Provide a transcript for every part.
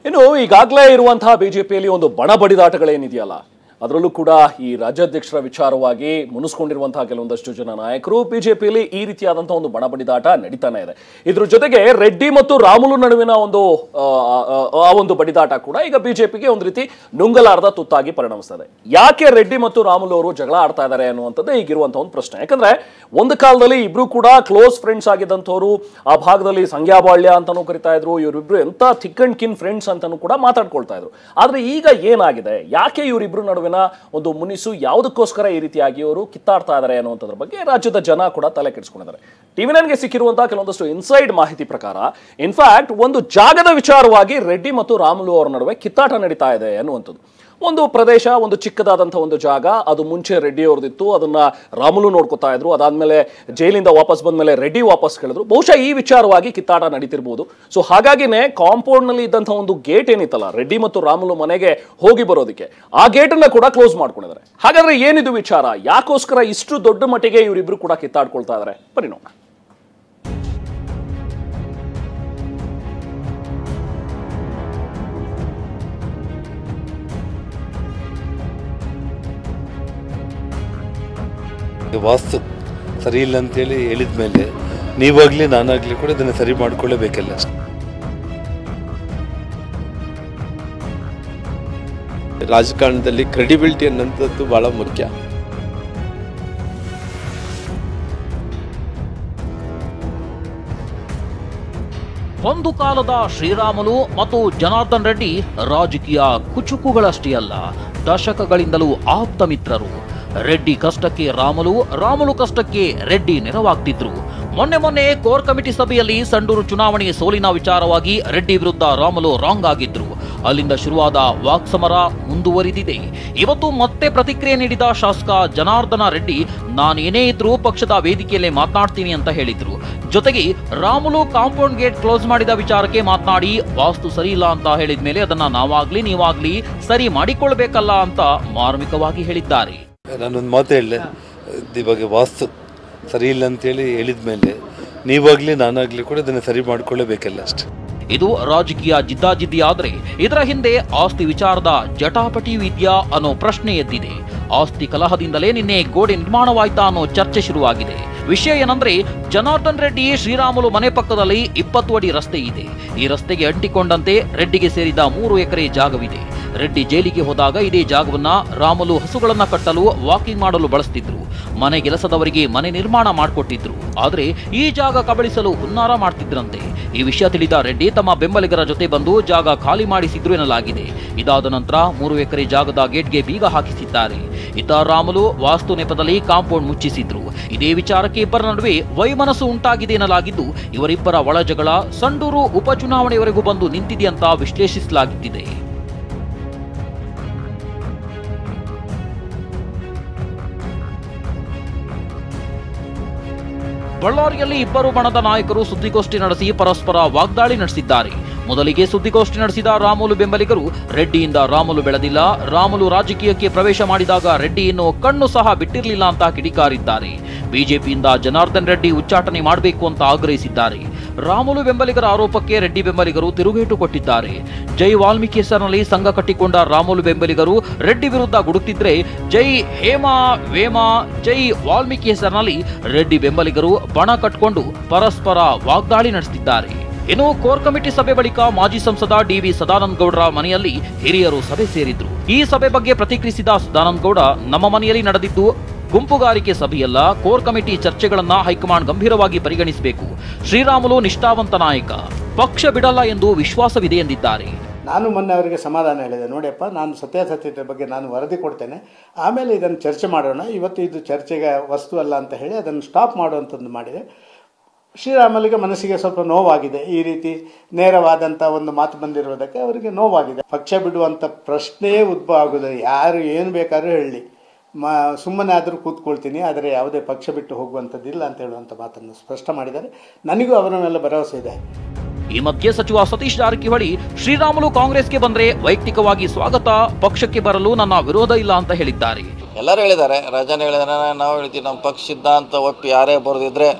ಇನ್ನು ಈಗಾಗಲೇ ಇರುವಂತಹ ಬಿಜೆಪಿಯಲ್ಲಿ ಒಂದು ಬಣ ಬಡಿದಾಟಗಳೇನಿದೆಯಲ್ಲ, ಅದರಲ್ಲೂ ಕೂಡ ಈ ರಾಜ್ಯಾಧ್ಯಕ್ಷರ ವಿಚಾರವಾಗಿ ಮುನಿಸ್ಕೊಂಡಿರುವಂತಹ ಕೆಲವೊಂದಷ್ಟು ಜನ ನಾಯಕರು ಬಿಜೆಪಿಯಲ್ಲಿ ಈ ರೀತಿಯಾದಂತಹ ಒಂದು ಬಣ ಬಡಿದಾಟ ನಡೀತಾನೆ ಇದೆ. ಇದ್ರ ಜೊತೆಗೆ ರೆಡ್ಡಿ ಮತ್ತು ರಾಮುಲು ನಡುವಿನ ಒಂದು ಬಡಿದಾಟ ಕೂಡ ಈಗ ಬಿಜೆಪಿಗೆ ಒಂದು ರೀತಿ ನುಂಗಲಾರದ ತುತ್ತಾಗಿ ಪರಿಣಮಿಸ್ತದೆ. ಯಾಕೆ ರೆಡ್ಡಿ ಮತ್ತು ರಾಮುಲು ಅವರು ಜಗಳ ಆಡ್ತಾ ಇದ್ದಾರೆ ಅನ್ನುವಂಥದ್ದು ಈಗಿರುವಂತಹ ಒಂದು ಪ್ರಶ್ನೆ. ಯಾಕಂದ್ರೆ ಒಂದು ಕಾಲದಲ್ಲಿ ಇಬ್ರು ಕೂಡ ಕ್ಲೋಸ್ ಫ್ರೆಂಡ್ಸ್ ಆಗಿದ್ದಂಥವ್ರು, ಆ ಭಾಗದಲ್ಲಿ ಸಂಗ್ಯಾಬಾಳ್ಯ ಅಂತಾನೂ ಕರಿತಾ ಇದ್ರು, ಇವರಿಬ್ರು ಎಂತ ಥಿಕ್ ಅಂಡ್ ಕಿನ್ ಫ್ರೆಂಡ್ಸ್ ಅಂತಾನೂ ಕೂಡ ಮಾತಾಡ್ಕೊಳ್ತಾ ಇದ್ರು. ಆದ್ರೆ ಈಗ ಏನಾಗಿದೆ, ಯಾಕೆ ಇವರಿಬ್ರು ನಡುವಿನ ಒಂದು ಮುನಿಸು, ಯಾವುದಕ್ಕೋಸ್ಕರ ಈ ರೀತಿಯಾಗಿ ಅವರು ಕಿತ್ತಾಡ್ತಾ ಇದ್ದಾರೆ ಅನ್ನುವಂಥದ್ರ ಬಗ್ಗೆ ರಾಜ್ಯದ ಜನ ಕೂಡ ತಲೆ ಕೆಡಿಸ್ಕೊಂಡಿದ್ದಾರೆ. ಟಿವಿ9ಗೆ ಸಿಕ್ಕಿರುವಂತಹ ಕೆಲವೊಂದಷ್ಟು ಇನ್ಸೈಡ್ ಮಾಹಿತಿ ಪ್ರಕಾರ ಇನ್ಫ್ಯಾಕ್ಟ್ ಒಂದು ಜಾಗದ ವಿಚಾರವಾಗಿ ರೆಡ್ಡಿ ಮತ್ತು ರಾಮುಲು ಅವರ ನಡುವೆ ಕಿತ್ತಾಟ ನಡೀತಾ ಇದೆ ಅನ್ನುವಂಥದ್ದು. ಒಂದು ಪ್ರದೇಶ, ಒಂದು ಚಿಕ್ಕದಾದಂತಹ ಒಂದು ಜಾಗ, ಅದು ಮುಂಚೆ ರೆಡ್ಡಿ ಅವ್ರದಿತ್ತು, ಅದನ್ನ ರಾಮುಲು ನೋಡ್ಕೊತಾ ಇದ್ರು. ಅದಾದ್ಮೇಲೆ ಜೈಲಿಂದ ವಾಪಸ್ ಬಂದ್ಮೇಲೆ ರೆಡ್ಡಿ ವಾಪಸ್ ಕೇಳಿದ್ರು. ಬಹುಶಃ ಈ ವಿಚಾರವಾಗಿ ಕಿತ್ತಾಟ ನಡೀತಿರ್ಬೋದು. ಸೊ ಹಾಗಾಗಿನೇ ಕಾಂಪೌಂಡ್ ನಲ್ಲಿ ಇದ್ದಂತಹ ಒಂದು ಗೇಟ್ ಏನಿತ್ತಲ್ಲ, ರೆಡ್ಡಿ ಮತ್ತು ರಾಮುಲು ಮನೆಗೆ ಹೋಗಿ ಬರೋದಕ್ಕೆ, ಆ ಗೇಟ್ ಅನ್ನ ಕೂಡ ಕ್ಲೋಸ್ ಮಾಡ್ಕೊಂಡಿದ್ದಾರೆ. ಹಾಗಾದ್ರೆ ಏನಿದು ವಿಚಾರ, ಯಾಕೋಸ್ಕರ ಇಷ್ಟು ದೊಡ್ಡ ಮಟ್ಟಿಗೆ ಇವರಿಬ್ರು ಕೂಡ ಕಿತ್ತಾಡ್ಕೊಳ್ತಾ ಇದ್ದಾರೆ, ಬನ್ನಿ ನೋಡೋಣ. ವಾಸ್ತು ಸರಿ ಇಲ್ಲ ಅಂತೇಳಿ ಹೇಳಿದ ಮೇಲೆ ನೀವಾಗಲಿ ನಾನಾಗಲಿ ಕೂಡ ಇದನ್ನು ಸರಿ ಮಾಡಿಕೊಳ್ಳಬೇಕಲ್ಲ. ರಾಜಕಾರಣದಲ್ಲಿ ಕ್ರೆಡಿಬಿಲಿಟಿ ಅನ್ನೋಂಥದ್ದು ಬಹಳ ಮುಖ್ಯ. ಒಂದು ಕಾಲದ ಶ್ರೀರಾಮುಲು ಮತ್ತು ಜನಾರ್ದನ್ ರೆಡ್ಡಿ ರಾಜಕೀಯ ಕುಚುಕುಗಳಷ್ಟೇ ಅಲ್ಲ, ದಶಕಗಳಿಂದಲೂ ಆಪ್ತ ಮಿತ್ರರು. ರೆಡ್ಡಿ ಕಷ್ಟಕ್ಕೆ ರಾಮುಲು, ರಾಮುಲು ಕಷ್ಟಕ್ಕೆ ರೆಡ್ಡಿ ನೆರವಾಗ್ತಿದ್ರು. ಮೊನ್ನೆ ಕೋರ್ ಕಮಿಟಿ ಸಭೆಯಲ್ಲಿ ಸಂಡೂರು ಚುನಾವಣೆ ಸೋಲಿನ ವಿಚಾರವಾಗಿ ರೆಡ್ಡಿ ವಿರುದ್ಧ ರಾಮುಲು ರಾಂಗ್ ಆಗಿದ್ರು. ಅಲ್ಲಿಂದ ಶುರುವಾದ ವಾಕ್ಸಮರ ಮುಂದುವರಿದಿದೆ. ಇವತ್ತು ಮತ್ತೆ ಪ್ರತಿಕ್ರಿಯೆ ನೀಡಿದ ಶಾಸಕ ಜನಾರ್ದನ ರೆಡ್ಡಿ, ನಾನೇನೇ ಇದ್ರೂ ಪಕ್ಷದ ವೇದಿಕೆಯಲ್ಲೇ ಮಾತನಾಡ್ತೀನಿ ಅಂತ ಹೇಳಿದ್ರು. ಜೊತೆಗೆ ರಾಮುಲು ಕಾಂಪೌಂಡ್ ಗೇಟ್ ಕ್ಲೋಸ್ ಮಾಡಿದ ವಿಚಾರಕ್ಕೆ ಮಾತನಾಡಿ, ವಾಸ್ತು ಸರಿ ಇಲ್ಲ ಅಂತ ಹೇಳಿದ ಮೇಲೆ ಅದನ್ನ ನಾವಾಗ್ಲಿ ನೀವಾಗ್ಲಿ ಸರಿ ಮಾಡಿಕೊಳ್ಬೇಕಲ್ಲ ಅಂತ ಮಾರ್ಮಿಕವಾಗಿ ಹೇಳಿದ್ದಾರೆ. ನಾನೊಂದು ಮಾತು ಹೇಳಿದೆ, ಇವಾಗ ವಾಸ್ತು ಸರಿ ಇಲ್ಲ ಅಂತೇಳಿ ಹೇಳಿದ ಮೇಲೆ ನೀವಾಗಲಿ ನಾನಾಗಲಿ ಕೂಡ ಇದನ್ನು ಸರಿ ಮಾಡಿಕೊಳ್ಳಬೇಕಲ್ಲ ಅಷ್ಟೇ. ಇದು ರಾಜಕೀಯ ಜಿದ್ದಾಜಿದ್ದಿ ಆದ್ರೆ ಇದರ ಹಿಂದೆ ಆಸ್ತಿ ವಿಚಾರದ ಜಟಾಪಟಿ ವಿದ್ಯಾ ಅನ್ನೋ ಪ್ರಶ್ನೆ ಎದ್ದಿದೆ. ಆಸ್ತಿ ಕಲಹದಿಂದಲೇ ನಿನ್ನೆ ಗೋಡೆ ನಿರ್ಮಾಣವಾಯ್ತಾ ಅನ್ನೋ ಚರ್ಚೆ ಶುರುವಾಗಿದೆ. ವಿಷಯ ಏನಂದ್ರೆ, ಜನಾರ್ದನ್ ರೆಡ್ಡಿ ಶ್ರೀರಾಮುಲು ಮನೆ ಪಕ್ಕದಲ್ಲಿ 20 ಅಡಿ ರಸ್ತೆ ಇದೆ. ಈ ರಸ್ತೆಗೆ ಅಂಟಿಕೊಂಡಂತೆ ರೆಡ್ಡಿಗೆ ಸೇರಿದ 3 ಎಕರೆ ಜಾಗವಿದೆ. ರೆಡ್ಡಿ ಜೈಲಿಗೆ ಹೋದಾಗ ಇದೇ ಜಾಗವನ್ನ ರಾಮುಲು ಹಸುಗಳನ್ನ ಕಟ್ಟಲು, ವಾಕಿಂಗ್ ಮಾಡಲು ಬಳಸ್ತಿದ್ರು. ಮನೆ ಕೆಲಸದವರಿಗೆ ಮನೆ ನಿರ್ಮಾಣ ಮಾಡಿಕೊಟ್ಟಿದ್ರು. ಆದ್ರೆ ಈ ಜಾಗ ಕಬಳಿಸಲು ಹುನ್ನಾರ ಮಾಡ್ತಿದ್ರಂತೆ. ಈ ವಿಷಯ ತಿಳಿದ ರೆಡ್ಡಿ ತಮ್ಮ ಬೆಂಬಲಿಗರ ಜೊತೆ ಬಂದು ಜಾಗ ಖಾಲಿ ಮಾಡಿಸಿದ್ರು ಎನ್ನಲಾಗಿದೆ. ಇದಾದ ನಂತರ 3 ಎಕರೆ ಜಾಗದ ಗೇಟ್ಗೆ ಬೀಗ ಹಾಕಿಸಿದ್ದಾರೆ. ಇತ್ತ ರಾಮುಲು ವಾಸ್ತು ನೆಪದಲ್ಲಿ ಕಾಂಪೌಂಡ್ ಮುಚ್ಚಿಸಿದ್ರು. ಇದೇ ವಿಚಾರಕ್ಕೆ ಇಬ್ಬರ ನಡುವೆ ವೈಮನಸ್ಸು ಉಂಟಾಗಿದೆ ಎನ್ನಲಾಗಿದ್ದು, ಇವರಿಬ್ಬರ ಒಳಜಗಳ ಸಂಡೂರು ಉಪಚುನಾವಣೆಯವರೆಗೂ ಬಂದು ನಿಂತಿದೆ ಅಂತ ವಿಶ್ಲೇಷಿಸಲಾಗುತ್ತಿದೆ. ಬಳ್ಳಾರಿಯಲ್ಲಿ ಇಬ್ಬರು ಬಣದ ನಾಯಕರು ಸುದ್ದಿಗೋಷ್ಠಿ ನಡೆಸಿ ಪರಸ್ಪರ ವಾಗ್ದಾಳಿ ನಡೆಸಿದ್ದಾರೆ. ಮೊದಲಿಗೆ ಸುದ್ದಿಗೋಷ್ಠಿ ನಡೆಸಿದ ರಾಮುಲು ಬೆಂಬಲಿಗರು, ರೆಡ್ಡಿಯಿಂದ ರಾಮುಲು ಬೆಳೆದಿಲ್ಲ, ರಾಮುಲು ರಾಜಕೀಯಕ್ಕೆ ಪ್ರವೇಶ ಮಾಡಿದಾಗ ರೆಡ್ಡಿ ಇನ್ನು ಕಣ್ಣು ಸಹ ಬಿಟ್ಟಿರಲಿಲ್ಲ ಅಂತ ಕಿಡಿಕಾರಿದ್ದಾರೆ. ಬಿಜೆಪಿಯಿಂದ ಜನಾರ್ದನ್ ರೆಡ್ಡಿ ಉಚ್ಚಾಟನೆ ಮಾಡಬೇಕು ಅಂತ ಆಗ್ರಹಿಸಿದ್ದಾರೆ. ರಾಮುಲು ಬೆಂಬಲಿಗರ ಆರೋಪಕ್ಕೆ ರೆಡ್ಡಿ ಬೆಂಬಲಿಗರು ತಿರುಗೇಟು ಕೊಟ್ಟಿದ್ದಾರೆ. ಜೈ ವಾಲ್ಮೀಕಿ ಹೆಸರಿನಲ್ಲಿ ಸಂಘ ಕಟ್ಟಿಕೊಂಡ ರಾಮುಲು ಬೆಂಬಲಿಗರು ರೆಡ್ಡಿ ವಿರುದ್ಧ ಗುಡುಕ್ತಿದ್ರೆ, ಜೈ ಹೇಮಾ ವೇಮಾ ಜೈ ವಾಲ್ಮೀಕಿ ಹೆಸರಿನಲ್ಲಿ ರೆಡ್ಡಿ ಬೆಂಬಲಿಗರು ಬಣ ಕಟ್ಟಿಕೊಂಡು ಪರಸ್ಪರ ವಾಗ್ದಾಳಿ ನಡೆಸುತ್ತಿದ್ದಾರೆ. ಇನ್ನು ಕೋರ್ ಕಮಿಟಿ ಸಭೆ ಬಳಿಕ ಮಾಜಿ ಸಂಸದ ಡಿ.ವಿ. ಸದಾನಂದ ಗೌಡರ ಮನೆಯಲ್ಲಿ ಹಿರಿಯರು ಸಭೆ ಸೇರಿದ್ರು. ಈ ಸಭೆ ಬಗ್ಗೆ ಪ್ರತಿಕ್ರಿಯಿಸಿದ ಸದಾನಂದ ಗೌಡ, ನಮ್ಮ ಮನೆಯಲ್ಲಿ ನಡೆದಿದ್ದು ಗುಂಪುಗಾರಿಕೆ ಸಭೆಯಲ್ಲ, ಕೋರ್ ಕಮಿಟಿ ಚರ್ಚೆಗಳನ್ನ ಹೈಕಮಾಂಡ್ ಗಂಭೀರವಾಗಿ ಪರಿಗಣಿಸಬೇಕು. ಶ್ರೀರಾಮುಲು ನಿಷ್ಠಾವಂತ ನಾಯಕ, ಪಕ್ಷ ಬಿಡಲ್ಲ ಎಂದು ವಿಶ್ವಾಸವಿದೆ ಎಂದಿದ್ದಾರೆ. ನಾನು ಮೊನ್ನೆ ಅವರಿಗೆ ಸಮಾಧಾನ ಹೇಳಿದೆ, ನೋಡಿಯಪ್ಪ, ನಾನು ಸತ್ಯಾಸತ್ಯತೆ ಬಗ್ಗೆ ನಾನು ವರದಿ ಕೊಡ್ತೇನೆ, ಆಮೇಲೆ ಇದನ್ನು ಚರ್ಚೆ ಮಾಡೋಣ, ಇವತ್ತು ಇದು ಚರ್ಚೆಗೆ ವಸ್ತು ಅಲ್ಲ ಅಂತ ಹೇಳಿ ಅದನ್ನು ಸ್ಟಾಪ್ ಮಾಡುವಂಥದ್ದು ಮಾಡಿದೆ. ಶ್ರೀರಾಮುಲಿಗೆ ಮನಸ್ಸಿಗೆ ಸ್ವಲ್ಪ ನೋವಾಗಿದೆ, ಈ ರೀತಿ ನೇರವಾದಂಥ ಒಂದು ಮಾತು ಬಂದಿರುವುದಕ್ಕೆ ಅವರಿಗೆ ನೋವಾಗಿದೆ. ಪಕ್ಷ ಬಿಡುವಂಥ ಪ್ರಶ್ನೆಯೇ ಉದ್ಭವ ಆಗೋದು. ಯಾರು ಏನು ಬೇಕಾದ್ರೂ ಹೇಳಲಿ, ಸುಮ್ಮನೆ ಆದರೂ ಕೂತ್ಕೊಳ್ತೀನಿ, ಆದರೆ ಯಾವುದೇ ಪಕ್ಷ ಬಿಟ್ಟು ಹೋಗುವಂಥದ್ದಿಲ್ಲ ಅಂತ ಹೇಳುವಂಥ ಮಾತನ್ನು ಸ್ಪಷ್ಟ ಮಾಡಿದ್ದಾರೆ. ನನಗೂ ಅವರ ಮೇಲೆ ಭರವಸೆ ಇದೆ. ಈ ಮಧ್ಯೆ ಸಚಿವ ಸತೀಶ್ ಜಾರಕಿಹೊಳಿ, ಶ್ರೀರಾಮುಲು ಕಾಂಗ್ರೆಸ್ಗೆ ಬಂದ್ರೆ ವೈಯಕ್ತಿಕವಾಗಿ ಸ್ವಾಗತ, ಪಕ್ಷಕ್ಕೆ ಬರಲು ನನ್ನ ವಿರೋಧ ಇಲ್ಲ ಅಂತ ಹೇಳಿದ್ದಾರೆ. ಎಲ್ಲರೂ ಹೇಳಿದ್ದಾರೆ, ರಾಜನ್ ಹೇಳಿದಾರೆ, ನಾವು ಹೇಳ್ತೀವಿ, ನಮ್ಮ ಪಕ್ಷ ಸಿದ್ಧಾಂತ ಒಪ್ಪಿ ಯಾರೇ ಬರೆದಿದ್ರೆ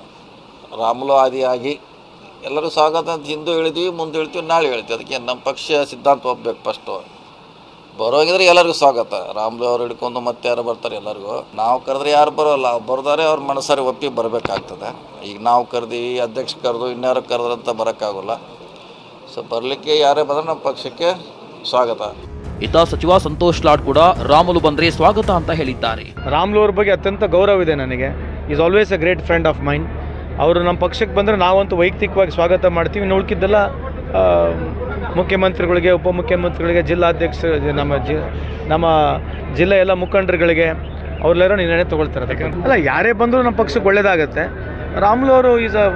ರಾಮುಲು ಆದಿಯಾಗಿ ಎಲ್ಲರೂ ಸ್ವಾಗತ ಅಂತ ಹಿಂದೂ ಹೇಳಿದ್ವಿ, ಮುಂದೆ ಹೇಳ್ತೀವಿ, ನಾಳೆ ಹೇಳ್ತೀವಿ. ಅದಕ್ಕೆ ನಮ್ಮ ಪಕ್ಷ ಸಿದ್ಧಾಂತ ಒಪ್ಪಬೇಕು. ಫಸ್ಟು ಬರೋಗಿದ್ರೆ ಎಲ್ಲರಿಗೂ ಸ್ವಾಗತ. ರಾಮುಲು ಅವ್ರು ಹಿಡ್ಕೊಂಡು ಮತ್ತೆ ಯಾರು ಬರ್ತಾರೆ ಎಲ್ಲರಿಗೂ. ನಾವು ಕರೆದ್ರೆ ಯಾರು ಬರೋಲ್ಲ, ಬರ್ತಾರೆ ಅವ್ರ ಮನಸ್ಸಾರಿ ಒಪ್ಪಿ ಬರಬೇಕಾಗ್ತದೆ. ಈಗ ನಾವು ಕರೆದೀವಿ, ಅಧ್ಯಕ್ಷ ಕರೆದು, ಇನ್ಯಾರು ಕರೆದ್ರಂತ ಬರೋಕ್ಕಾಗೋಲ್ಲ. ಸೊ ಬರಲಿಕ್ಕೆ ಯಾರೇ ಬಂದರೆ ನಮ್ಮ ಪಕ್ಷಕ್ಕೆ ಸ್ವಾಗತ. ಇತ್ತ ಸಚಿವ ಸಂತೋಷ್ ಲಾಡ್ ಕೂಡ ರಾಮುಲು ಬಂದ್ರೆ ಸ್ವಾಗತ ಅಂತ ಹೇಳಿದ್ದಾರೆ. ರಾಮುಲು ಅವ್ರ ಬಗ್ಗೆ ಅತ್ಯಂತ ಗೌರವ ಇದೆ ನನಗೆ. Is always a great friend of mind. ಅವರು ನಮ್ಮ ಪಕ್ಷಕ್ಕೆ ಬಂದರೆ ನಾವಂತೂ ವೈಯಕ್ತಿಕವಾಗಿ ಸ್ವಾಗತ ಮಾಡ್ತೀವಿ. ಇನ್ನು ಉಳ್ಕಿದ್ದೆಲ್ಲ ಮುಖ್ಯಮಂತ್ರಿಗಳಿಗೆ, ಉಪಮುಖ್ಯಮಂತ್ರಿಗಳಿಗೆ, ಜಿಲ್ಲಾಧ್ಯಕ್ಷ, ನಮ್ಮ ಜಿಲ್ಲೆ ಎಲ್ಲ ಮುಖಂಡರುಗಳಿಗೆ ಅವ್ರೆಲ್ಲರೂ ನಿರ್ಣಯ ತೊಗೊಳ್ತಾರೆ. ಅಲ್ಲ, ಯಾರೇ ಬಂದರೂ ನಮ್ಮ ಪಕ್ಷಕ್ಕೆ ಒಳ್ಳೇದಾಗುತ್ತೆ. ರಾಮುಲು ಅವರು ಈಸ್ ಅ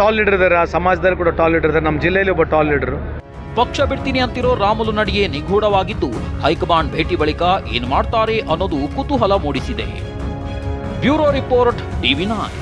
ಟಾಲ್ ಲೀಡರ್ ಇದ್ದಾರೆ, ಆ ಸಮಾಜದಲ್ಲಿ ಕೂಡ ಟಾಲ್ ಲೀಡರ್ ಇದ್ದಾರೆ, ನಮ್ಮ ಜಿಲ್ಲೆಯಲ್ಲಿ ಒಬ್ಬ ಟಾಲ್ ಲೀಡರು. ಪಕ್ಷ ಬಿಡ್ತೀನಿ ಅಂತಿರೋ ರಾಮುಲು ನಡಿಗೆ ನಿಗೂಢವಾಗಿದ್ದು ಹೈಕಮಾಂಡ್ ಭೇಟಿ ಬಳಿಕ ಏನ್ ಮಾಡ್ತಾರೆ ಅನ್ನೋದು ಕುತೂಹಲ ಮೂಡಿಸಿದೆ. Bureau report, TV9.